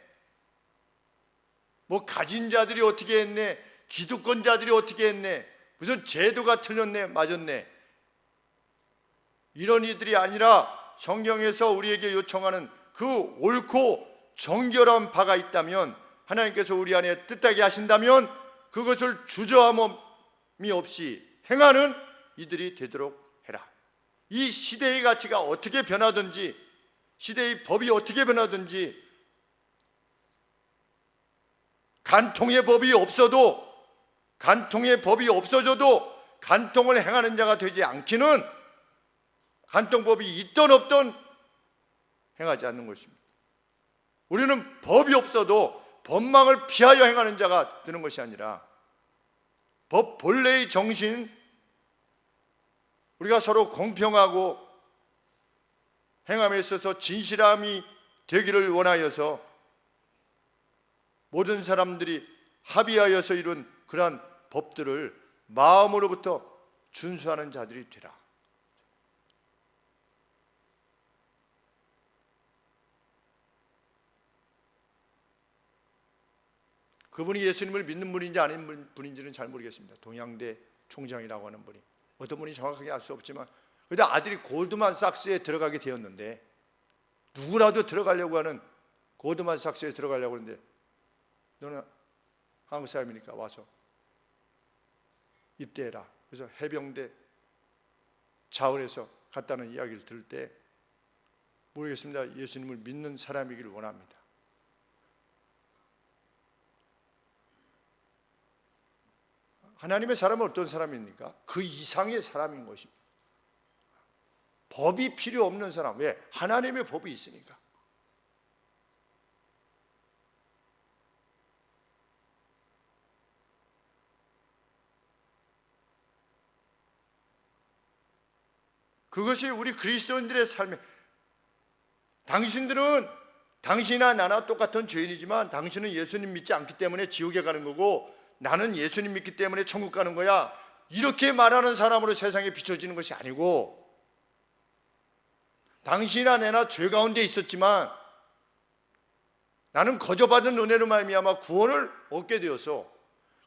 뭐 가진 자들이 어떻게 했네, 기득권자들이 어떻게 했네, 무슨 제도가 틀렸네, 맞았네, 이런 이들이 아니라 성경에서 우리에게 요청하는 그 옳고 정결한 바가 있다면, 하나님께서 우리 안에 뜻하게 하신다면 그것을 주저함이 없이 행하는 이들이 되도록 해라. 이 시대의 가치가 어떻게 변하든지, 시대의 법이 어떻게 변하든지, 간통의 법이 없어도, 간통의 법이 없어져도 간통을 행하는 자가 되지 않기는 간통법이 있던 없던 행하지 않는 것입니다. 우리는 법이 없어도 법망을 피하여 행하는 자가 되는 것이 아니라 법 본래의 정신, 우리가 서로 공평하고 행함에 있어서 진실함이 되기를 원하여서 모든 사람들이 합의하여서 이룬 그러한 법들을 마음으로부터 준수하는 자들이 되라. 그분이 예수님을 믿는 분인지 아닌 분인지는 잘 모르겠습니다. 동양대 총장이라고 하는 분이, 어떤 분이 정확하게 알 수 없지만, 그런데 아들이 골드만삭스에 들어가게 되었는데, 누구라도 들어가려고 하는, 골드만삭스에 들어가려고 하는데, 너는 한국 사람이니까 와서 입대해라. 그래서 해병대 자원에서 갔다는 이야기를 들을 때, 모르겠습니다. 예수님을 믿는 사람이기를 원합니다. 하나님의 사람은 어떤 사람입니까? 그 이상의 사람인 것입니다. 법이 필요 없는 사람. 왜? 하나님의 법이 있으니까. 그것이 우리 그리스도인들의 삶에, 당신들은 당신이나 나나 똑같은 죄인이지만 당신은 예수님 믿지 않기 때문에 지옥에 가는 거고, 나는 예수님 믿기 때문에 천국 가는 거야, 이렇게 말하는 사람으로 세상에 비춰지는 것이 아니고, 당신이나 내나 죄 가운데 있었지만 나는 거저받은 은혜로 말미암아 구원을 얻게 되어서,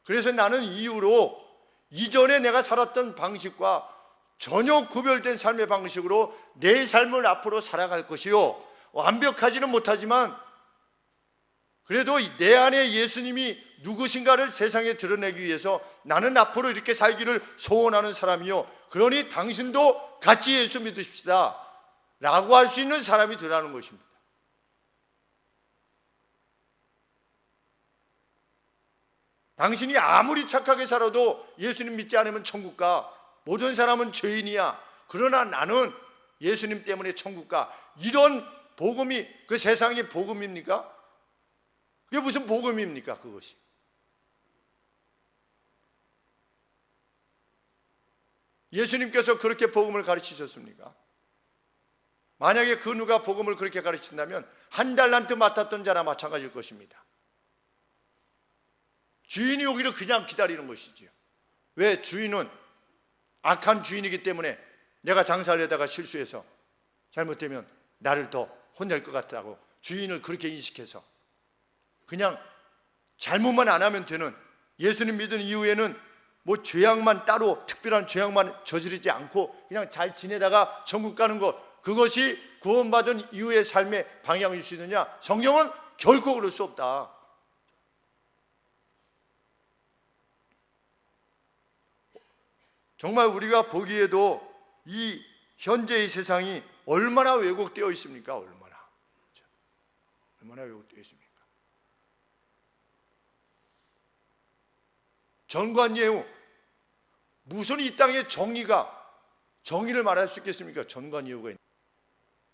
그래서 나는 이후로 이전에 내가 살았던 방식과 전혀 구별된 삶의 방식으로 내 삶을 앞으로 살아갈 것이요, 완벽하지는 못하지만 그래도 내 안에 예수님이 누구신가를 세상에 드러내기 위해서 나는 앞으로 이렇게 살기를 소원하는 사람이요, 그러니 당신도 같이 예수 믿으십시다 라고 할 수 있는 사람이 되라는 것입니다. 당신이 아무리 착하게 살아도 예수님 믿지 않으면 천국 가, 모든 사람은 죄인이야, 그러나 나는 예수님 때문에 천국 가, 이런 복음이 그 세상의 복음입니까? 그게 무슨 복음입니까? 그것이 예수님께서 그렇게 복음을 가르치셨습니까? 만약에 그 누가 복음을 그렇게 가르친다면 한 달란트 맡았던 자나 마찬가지일 것입니다. 주인이 오기를 그냥 기다리는 것이지요. 왜? 주인은 악한 주인이기 때문에 내가 장사를 하다가 실수해서 잘못되면 나를 더 혼낼 것 같다고 주인을 그렇게 인식해서 그냥 잘못만 안 하면 되는 예수님 믿은 이후에는 뭐 죄악만 따로 특별한 죄악만 저지르지 않고 그냥 잘 지내다가 천국 가는 것, 그것이 구원받은 이후의 삶의 방향일 수 있느냐? 성경은 결코 그럴 수 없다. 정말 우리가 보기에도 이 현재의 세상이 얼마나 왜곡되어 있습니까? 얼마나 왜곡되어 있습니까? 전관예우, 무슨 이 땅에 정의를 말할 수 있겠습니까? 전관예우가 있는.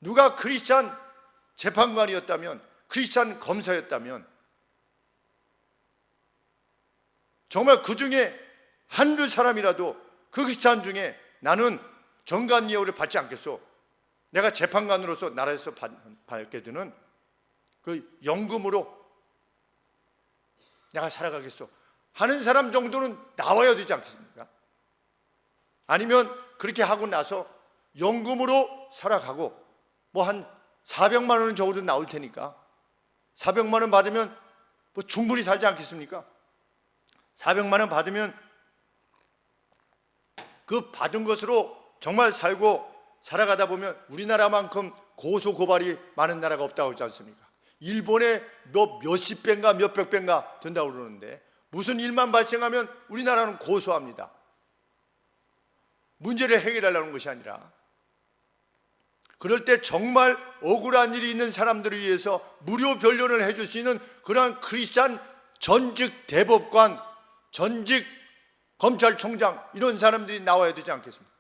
누가 크리스찬 재판관이었다면, 크리스찬 검사였다면 정말 그 중에 한두 사람이라도 그 크리스찬 중에 나는 전관예우를 받지 않겠소, 내가 재판관으로서 나라에서 받게 되는 그 연금으로 내가 살아가겠소 하는 사람 정도는 나와야 되지 않겠습니까? 아니면 그렇게 하고 나서 연금으로 살아가고 뭐 한 400만 원은 적어도 나올 테니까 400만 원 받으면 뭐 충분히 살지 않겠습니까? 400만 원 받으면 그 받은 것으로 정말 살아가다 보면 우리나라만큼 고소 고발이 많은 나라가 없다고 하지 않습니까? 일본에 몇십 배인가 몇백 배인가 된다고 그러는데 무슨 일만 발생하면 우리나라는 고소합니다. 문제를 해결하려는 것이 아니라. 그럴 때 정말 억울한 일이 있는 사람들을 위해서 무료 변론을 해줄 수 있는 그러한 크리스찬 전직 대법관, 전직 검찰총장, 이런 사람들이 나와야 되지 않겠습니까?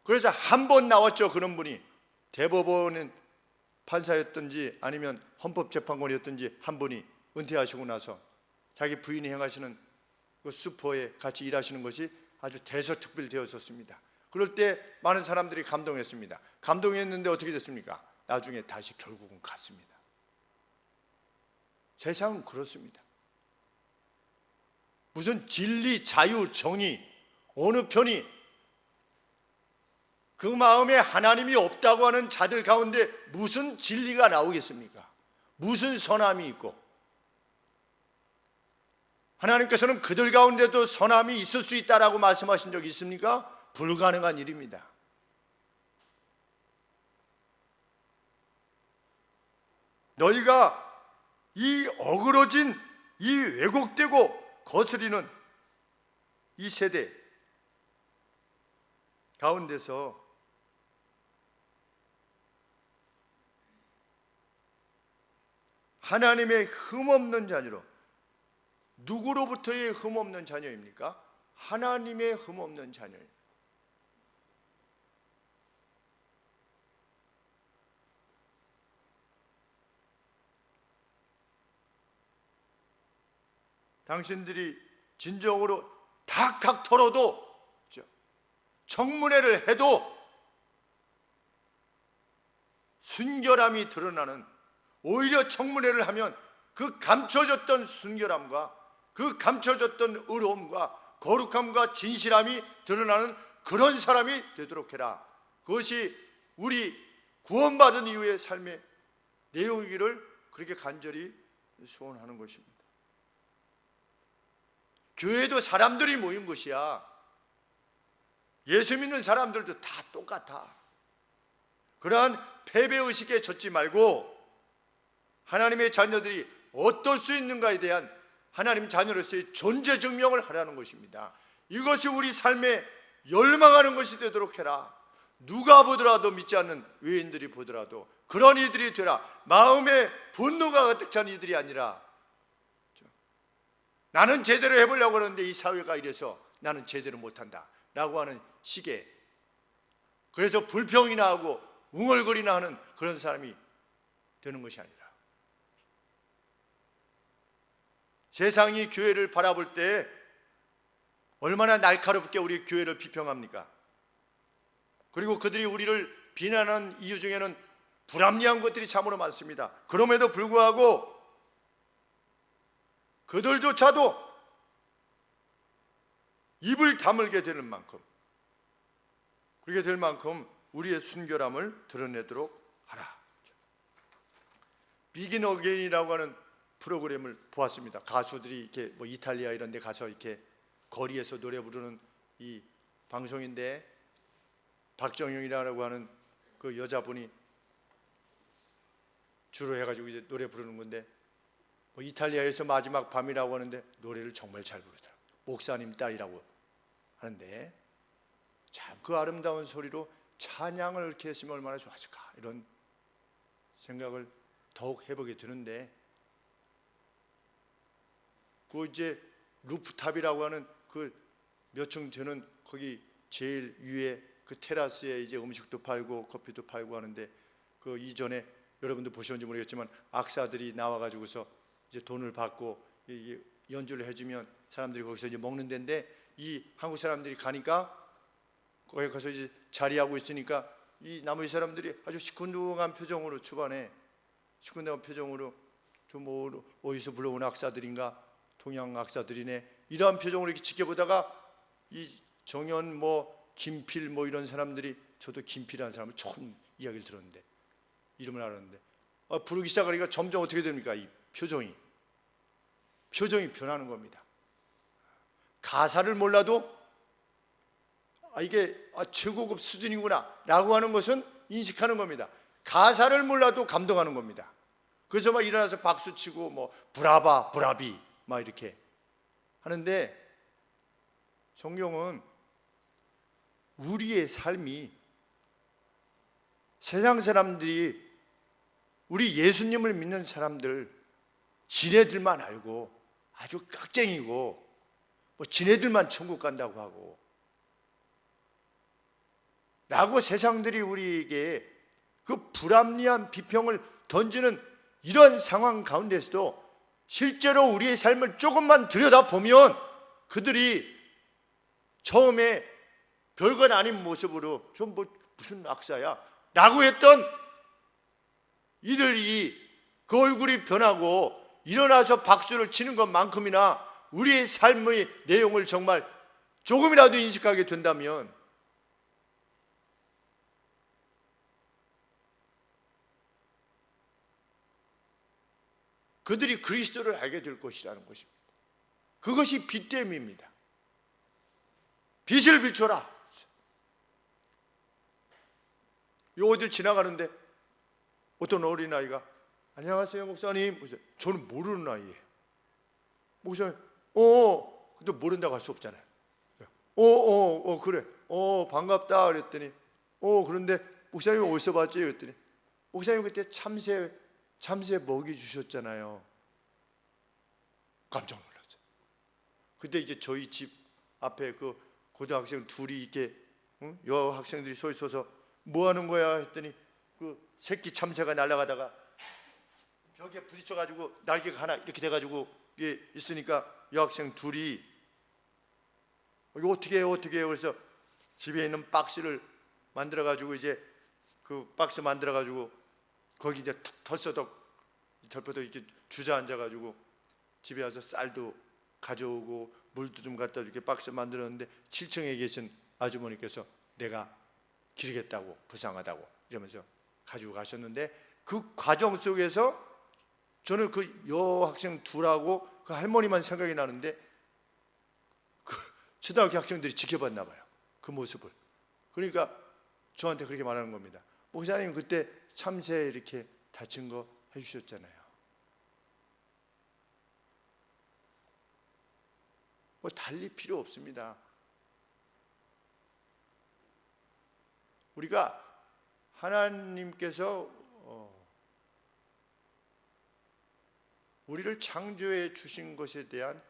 그래서 한 번 나왔죠. 그런 분이 대법원은 판사였든지 아니면 헌법재판관이었든지 한 분이 은퇴하시고 나서 자기 부인이 행하시는 그 슈퍼에 같이 일하시는 것이 아주 대서특필되었었습니다. 그럴 때 많은 사람들이 감동했습니다. 감동했는데 어떻게 됐습니까? 나중에 다시 결국은 갔습니다. 세상은 그렇습니다. 무슨 진리, 자유, 정의, 어느 편이 그 마음에 하나님이 없다고 하는 자들 가운데 무슨 진리가 나오겠습니까? 무슨 선함이 있고, 하나님께서는 그들 가운데도 선함이 있을 수 있다라고 말씀하신 적이 있습니까? 불가능한 일입니다. 너희가 이 어그러진, 이 왜곡되고 거스리는 이 세대 가운데서 하나님의 흠없는 자녀로, 누구로부터의 흠없는 자녀입니까? 하나님의 흠없는 자녀입니다. 당신들이 진정으로 탁탁 털어도, 청문회를 해도 순결함이 드러나는, 오히려 청문회를 하면 그 감춰졌던 순결함과 그 감춰졌던 의로움과 거룩함과 진실함이 드러나는 그런 사람이 되도록 해라. 그것이 우리 구원받은 이후의 삶의 내용이기를 그렇게 간절히 소원하는 것입니다. 교회도 사람들이 모인 것이야. 예수 믿는 사람들도 다 똑같아. 그러한 패배의식에 젖지 말고 하나님의 자녀들이 어떨 수 있는가에 대한 하나님 자녀로서의 존재 증명을 하라는 것입니다. 이것이 우리 삶에 열망하는 것이 되도록 해라. 누가 보더라도, 믿지 않는 외인들이 보더라도 그런 이들이 되라. 마음에 분노가 가득 찬 이들이 아니라, 나는 제대로 해보려고 하는데 이 사회가 이래서 나는 제대로 못한다 라고 하는 식의, 그래서 불평이나 하고 웅얼거리나 하는 그런 사람이 되는 것이 아니라, 세상이 교회를 바라볼 때 얼마나 날카롭게 우리 교회를 비평합니까? 그리고 그들이 우리를 비난하는 이유 중에는 불합리한 것들이 참으로 많습니다. 그럼에도 불구하고 그들조차도 입을 다물게 되는 만큼, 그렇게 될 만큼 우리의 순결함을 드러내도록 하라. 비긴 어게인이라고 하는 프로그램을 보았습니다. 가수들이 이렇게 뭐 이탈리아 이런 데 가서 이렇게 거리에서 노래 부르는 이 방송인데, 박정영이라고 하는 그 여자분이 주로 해가지고 이제 노래 부르는 건데, 뭐 이탈리아에서 마지막 밤이라고 하는데 노래를 정말 잘 부르더라고요. 목사님 딸이라고 하는데, 참 그 아름다운 소리로 찬양을 이렇게 했으면 얼마나 좋았을까, 이런 생각을 더욱 해보게 되는데, 그 이제 루프탑이라고 하는 그 몇 층 되는 거기 제일 위에 그 테라스에 이제 음식도 팔고 커피도 팔고 하는데, 그 이전에 여러분도 보셨는지 모르겠지만 악사들이 나와가지고서 이제 돈을 받고 이게 연주를 해주면 사람들이 거기서 이제 먹는 데인데, 이 한국 사람들이 가니까 거기 가서 이제 자리하고 있으니까 이 나머지 사람들이 아주 시큰둥한 표정으로, 초반에 시큰둥한 표정으로 좀 뭐 어디서 불러온 악사들인가, 동양 악사들이네, 이러한 표정으로 이렇게 지켜보다가 이 정연 뭐 김필 뭐 이런 사람들이, 저도 김필이라는 사람을 처음 이야기를 들었는데 이름을 알았는데, 부르기 시작하니까 점점 어떻게 됩니까? 이 표정이 변하는 겁니다. 가사를 몰라도 이게 최고급 수준이구나 라고 하는 것은 인식하는 겁니다. 가사를 몰라도 감동하는 겁니다. 그래서 막 일어나서 박수치고 뭐 브라바 브라비 막 이렇게 하는데, 성경은 우리의 삶이, 세상 사람들이 우리 예수님을 믿는 사람들, 지네들만 알고 아주 깍쟁이고 뭐 지네들만 천국 간다고 하고 라고 세상들이 우리에게 그 불합리한 비평을 던지는 이런 상황 가운데서도, 실제로 우리의 삶을 조금만 들여다보면 그들이 처음에 별것 아닌 모습으로 좀 뭐 무슨 악사야 라고 했던 이들이 그 얼굴이 변하고 일어나서 박수를 치는 것만큼이나 우리의 삶의 내용을 정말 조금이라도 인식하게 된다면, 그들이 그리스도를 알게 될 것이라는 것입니다. 그것이 빛됨입니다. 빛을 비춰라. 요 어딜 지나가는데 어떤 어린아이가 안녕하세요 목사님, 저는 모르는 아이예요. 목사님 근데 모른다고 할 수 없잖아요. 그래 반갑다 그랬더니 그런데 목사님 어디서 봤지 그랬더니, 목사님 그때 참새 먹이 주셨잖아요. 깜짝 놀랐어요. 그때 이제 저희 집 앞에 그 고등학생 둘이 이렇게 여학생들이 서 있어서 뭐 하는 거야 했더니, 그 새끼 참새가 날아가다가 벽에 부딪혀가지고 날개가 하나 이렇게 돼가지고 이게 있으니까 여학생 둘이 이거 어떻게 해요? 그래서 집에 있는 박스를 만들어가지고 이제 그 박스 만들어가지고 거기 이제 털퍼덕 이렇게 주저앉아가지고 집에 와서 쌀도 가져오고 물도 좀 갖다 주게 박스 만들었는데, 7층에 계신 아주머니께서 내가 기르겠다고, 불쌍하다고 이러면서 가지고 가셨는데, 그 과정 속에서 저는 그 여학생 둘하고 그 할머니만 생각이 나는데, 그 초등학교 학생들이 지켜봤나 봐요, 그 모습을. 그러니까 저한테 그렇게 말하는 겁니다. 목사님 그때 참새 이렇게 다친 거 해주셨잖아요. 뭐 달리 필요 없습니다. 우리가 하나님께서 우리를 창조해 주신 것에 대한,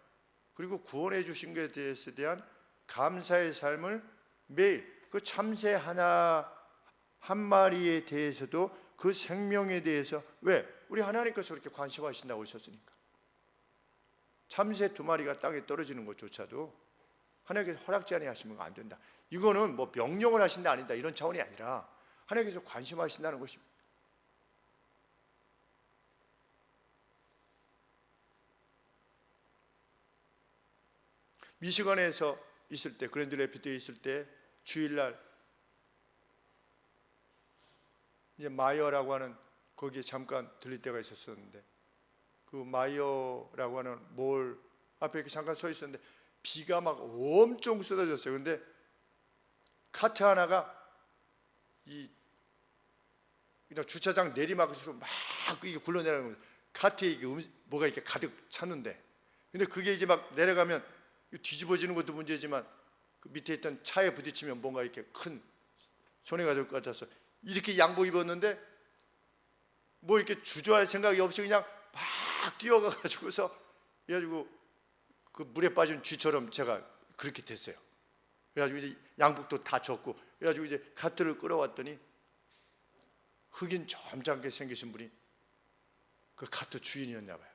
그리고 구원해 주신 것에 대한 감사의 삶을 매일, 그 참새 한 마리에 대해서도, 그 생명에 대해서, 왜? 우리 하나님께서 그렇게 관심하신다고 하셨으니까. 참새 2마리가 땅에 떨어지는 것조차도 하나님께서 허락지 않게 하시면 안 된다. 이거는 뭐 명령을 하신다 아니다 이런 차원이 아니라 하나님께서 관심하신다는 것입니다. 미시건에서 있을 때, 그랜드 레피드에 있을 때 주일날 이제 마이어라고 하는 거기에 잠깐 들릴 때가 있었었는데, 그 마이어라고 하는 몰 앞에 이렇게 잠깐 서 있었는데 비가 막 엄청 쏟아졌어요. 근데 카트 하나가 이 그냥 주차장 내리막으로 막 이게 굴러내려가는 거예요. 카트에 이게 뭐가 이렇게 가득 찼는데, 근데 그게 이제 막 내려가면 뒤집어지는 것도 문제지만 그 밑에 있던 차에 부딪히면 뭔가 이렇게 큰 손해가 될 것 같아서 이렇게 양복 입었는데 뭐 이렇게 주저할 생각이 없이 그냥 막 뛰어가가지고서 그래가지고 그 물에 빠진 쥐처럼 제가 그렇게 됐어요. 그래가지고 이제 양복도 다 젖고 그래가지고 이제 카트를 끌어왔더니 흑인 점잖게 생기신 분이 그 카트 주인이었나 봐요.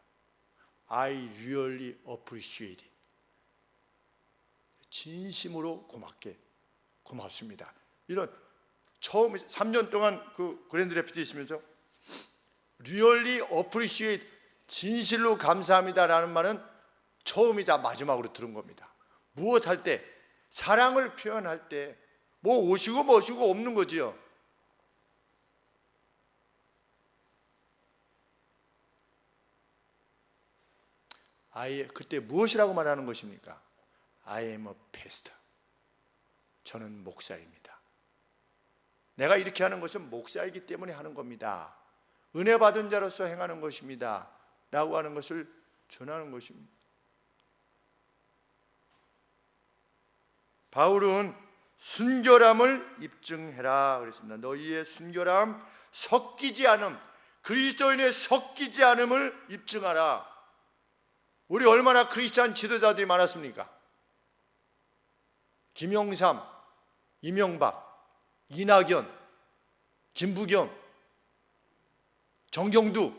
I really appreciate it. 진심으로 고맙습니다. 이런 처음 3년 동안 그 그랜드 레피드에 있으면서 really appreciate, 진실로 감사합니다라는 말은 처음이자 마지막으로 들은 겁니다. 무엇 할 때, 사랑을 표현할 때 뭐 오시고 뭐시고 없는 거지요. 아예 그때 무엇이라고 말하는 것입니까? I am a pastor. 저는 목사입니다. 내가 이렇게 하는 것은 목사이기 때문에 하는 겁니다. 은혜 받은 자로서 행하는 것입니다. 라고 하는 것을 전하는 것입니다. 바울은 순결함을 입증해라 그랬습니다. 너희의 순결함, 섞이지 않음, 그리스도인의 섞이지 않음을 입증하라. 우리 얼마나 크리스찬 지도자들이 많았습니까? 김영삼, 이명박, 이낙연, 김부겸, 정경두,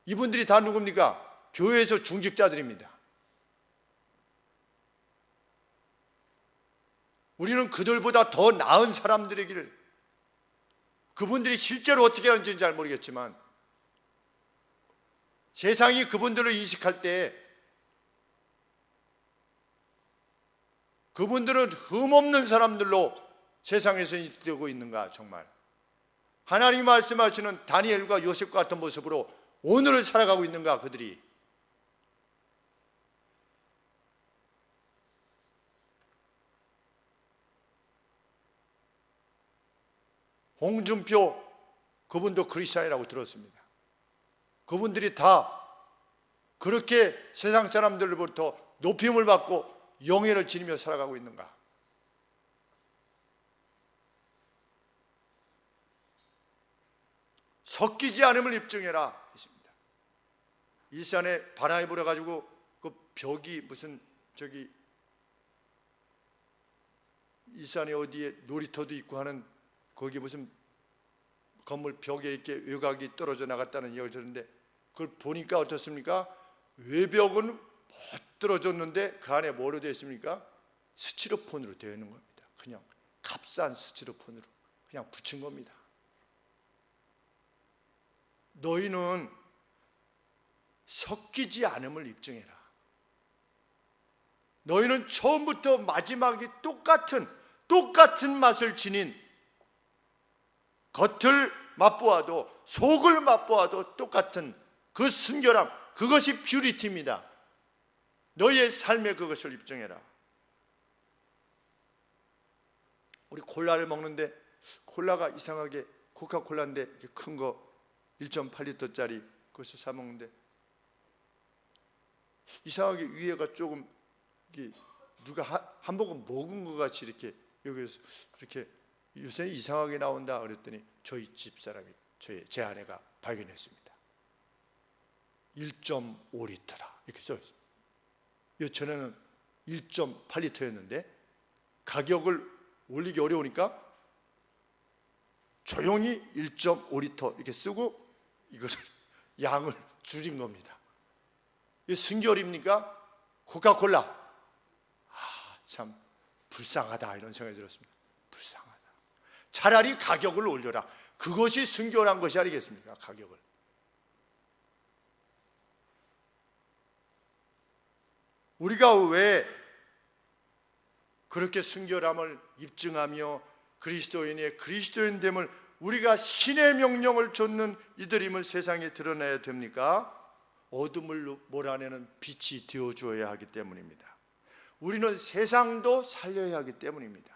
이분들이 다 누굽니까? 교회에서 중직자들입니다. 우리는 그들보다 더 나은 사람들이기를, 그분들이 실제로 어떻게 하는지는 잘 모르겠지만 세상이 그분들을 인식할 때 그분들은 흠없는 사람들로 세상에서 인식되고 있는가. 정말 하나님이 말씀하시는 다니엘과 요셉과 같은 모습으로 오늘을 살아가고 있는가 그들이. 홍준표 그분도 크리스찬이라고 들었습니다. 그분들이 다 그렇게 세상 사람들로부터 높임을 받고 영예를 지니며 살아가고 있는가? 섞이지 않음을 입증해라 했습니다. 일산에 바람이 불어가지고 그 벽이 무슨 저기 일산에 어디에 놀이터도 있고 하는 거기 무슨 건물 벽에 이렇게 외곽이 떨어져 나갔다는 이야기를 들었는데 그걸 보니까 어떻습니까? 외벽은 못 떨어졌는데 그 안에 뭐로 되어 있습니까? 스티로폼으로 되어 있는 겁니다. 그냥 값싼 스티로폼으로 그냥 붙인 겁니다. 너희는 섞이지 않음을 입증해라. 너희는 처음부터 마지막이 똑같은 맛을 지닌, 겉을 맛보아도 속을 맛보아도 똑같은 그 순결함, 그것이 퓨리티입니다. 너희의 삶에 그것을 입증해라. 우리 콜라를 먹는데 콜라가 이상하게 코카콜라인데 이렇게 큰 거 1.8리터짜리 그것을 사 먹는데 이상하게 위에가 조금 이게 누가 한 모금 먹은 것 같이 이렇게 여기서 이렇게 요새는 이상하게 나온다 그랬더니 저희 집사람이 제 아내가 발견했습니다. 1.5리터라 이렇게 써 있습니다. 전에는 1.8리터였는데 가격을 올리기 어려우니까 조용히 1.5리터 이렇게 쓰고 이것을 양을 줄인 겁니다. 이게 순결입니까? 코카콜라. 참 불쌍하다 이런 생각이 들었습니다. 불쌍하다. 차라리 가격을 올려라. 그것이 순결한 것이 아니겠습니까? 가격을. 우리가 왜 그렇게 순결함을 입증하며 그리스도인의 그리스도인됨을 우리가 신의 명령을 좇는 이들임을 세상에 드러내야 됩니까? 어둠을 몰아내는 빛이 되어 주어야 하기 때문입니다. 우리는 세상도 살려야 하기 때문입니다.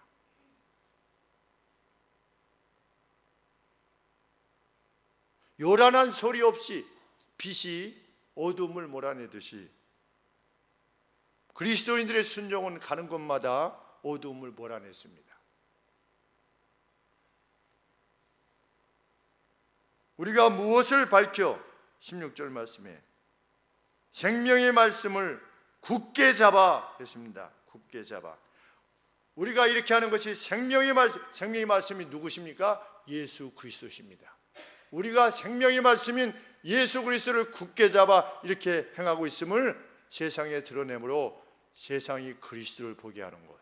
요란한 소리 없이 빛이 어둠을 몰아내듯이 그리스도인들의 순종은 가는 곳마다 어둠을 몰아냈습니다. 우리가 무엇을 밝혀 16절 말씀에 생명의 말씀을 굳게 잡아 했습니다. 굳게 잡아. 우리가 이렇게 하는 것이 생명의 말씀이 누구십니까? 예수 그리스도십니다. 우리가 생명의 말씀인 예수 그리스도를 굳게 잡아 이렇게 행하고 있음을 세상에 드러내므로 세상이 그리스도를 보게 하는 것,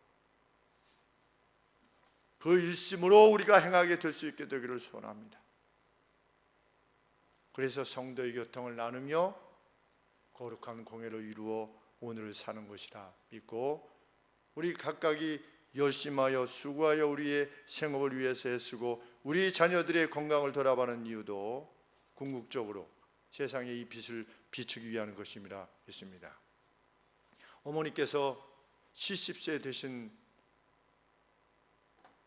그 일심으로 우리가 행하게 될 수 있게 되기를 소원합니다. 그래서 성도의 교통을 나누며 거룩한 공예를 이루어 오늘을 사는 것이라 믿고, 우리 각각이 열심하여 수고하여 우리의 생업을 위해서 애쓰고 우리 자녀들의 건강을 돌아보는 이유도 궁극적으로 세상에 이 빛을 비추기 위한 것임이라 믿습니다. 어머니께서 70세 되신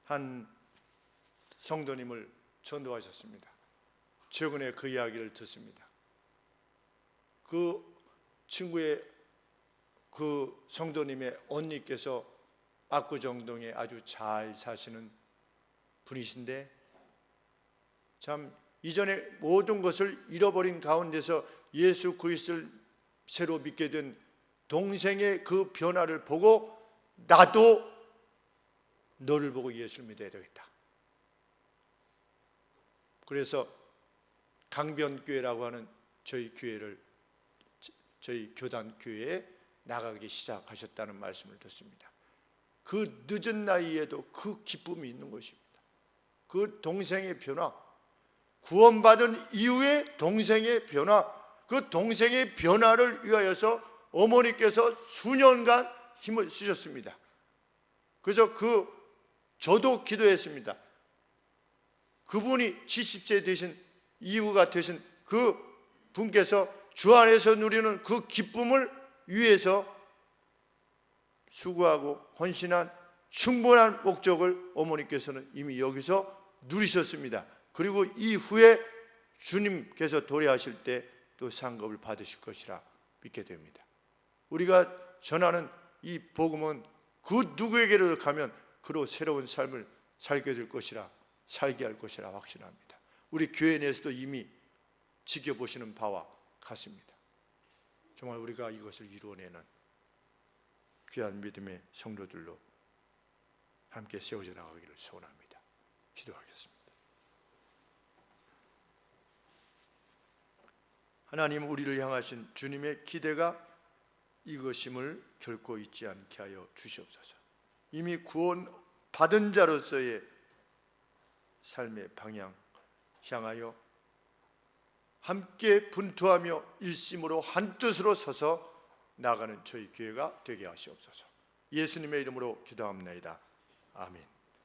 한 성도님을 전도하셨습니다. 최근에 그 이야기를 듣습니다. 그 친구의 그 성도님의 언니께서 압구정동에 아주 잘 사시는 분이신데, 참 이전에 모든 것을 잃어버린 가운데서 예수 그리스도를 새로 믿게 된 동생의 그 변화를 보고 나도 너를 보고 예수를 믿어야 되겠다. 그래서 강변교회라고 하는 저희 교단 교회에 나가기 시작하셨다는 말씀을 듣습니다. 그 늦은 나이에도 그 기쁨이 있는 것입니다. 그 동생의 변화, 구원받은 이후의 동생의 변화, 그 동생의 변화를 위하여서 어머니께서 수년간 힘을 쓰셨습니다. 그래서 저도 기도했습니다. 그분이 70세 되신 이후가 되신 그 분께서 주 안에서 누리는 그 기쁨을 위해서 수고하고 헌신한 충분한 목적을 어머니께서는 이미 여기서 누리셨습니다. 그리고 이후에 주님께서 도래하실 때 또 상급을 받으실 것이라 믿게 됩니다. 우리가 전하는 이 복음은 그 누구에게로 가면 그로 새로운 삶을 살게 될 것이라, 살게 할 것이라 확신합니다. 우리 교회 내에서도 이미 지켜보시는 바와 같습니다. 정말 우리가 이것을 이루어내는 귀한 믿음의 성도들로 함께 세워져 나가기를 소원합니다. 기도하겠습니다. 하나님, 우리를 향하신 주님의 기대가 이것임을 결코 잊지 않게 하여 주시옵소서. 이미 구원 받은 자로서의 삶의 방향 향하여 함께 분투하며 일심으로 한뜻으로 서서 나가는 저희 교회가 되게 하시옵소서. 예수님의 이름으로 기도합니다. 아멘.